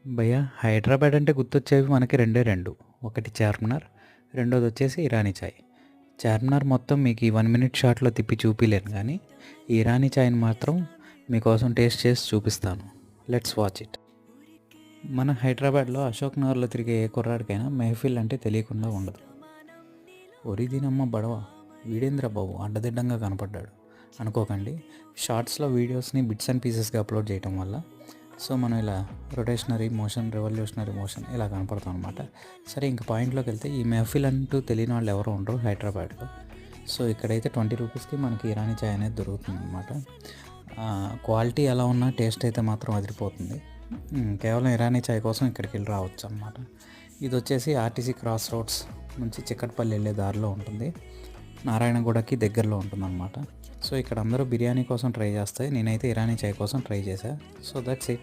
భయ్యా హైదరాబాద్ అంటే గుర్తొచ్చేవి మనకి రెండే రెండు. ఒకటి చార్మినార్, రెండోది వచ్చేసి ఇరానీ చాయ్. చార్మినార్ మొత్తం మీకు ఈ 1 మినిట్ షార్ట్‌లో తిప్పి చూపియలేను గానీ, ఈ ఇరానీ చాయ్‌ని మాత్రం మీకోసం టేస్ట్ చేసి చూపిస్తాను. Let's watch it. మన హైదరాబాద్‌లో అశోక్ నగర్‌లో తిరిగే ఏ కుర్రాడికైనా మెహఫిల్ అంటే తెలియకుండా ఉండదు. ఒరిదినమ్మ బడవ, వీడేందిరా బాబు అడ్డదిడ్డంగా కనపడ్డాడు అనుకోకండి. షార్ట్స్‌లో వీడియోస్‌ని బిట్స్ అండ్ పీసెస్‌గా అప్లోడ్ చేయటం వల్ల మనం ఇలా రొటేషనరీ మోషన్, రివల్యూషనరీ మోషన్ ఇలా కనపడతాం అనమాట. సరే ఇంక పాయింట్లోకి వెళ్తే, ఈ మెహఫిల్ అంటూ తెలియని వాళ్ళు ఎవరు ఉండరు హైదరాబాద్లో. ఇక్కడైతే 20 రూపీస్కి మనకి ఇరానీ చాయ్ అనేది దొరుకుతుందన్నమాట. క్వాలిటీ ఎలా ఉన్నా టేస్ట్ అయితే మాత్రం అదిరిపోతుంది. కేవలం ఇరానీ చాయ్ కోసం ఇక్కడికి వెళ్ళి రావచ్చు అన్నమాట. ఇది వచ్చేసి ఆర్టీసీ క్రాస్ రోడ్స్ నుంచి చిక్కట్పల్లి వెళ్ళే దారిలో ఉంటుంది. నారాయణగూడకి దగ్గరలో ఉంటుందన్నమాట. ఇక్కడ అందరూ బిర్యానీ కోసం ట్రై చేస్తే, నేనైతే ఇరానీ చాయ్ కోసం ట్రై చేశాను. That's it.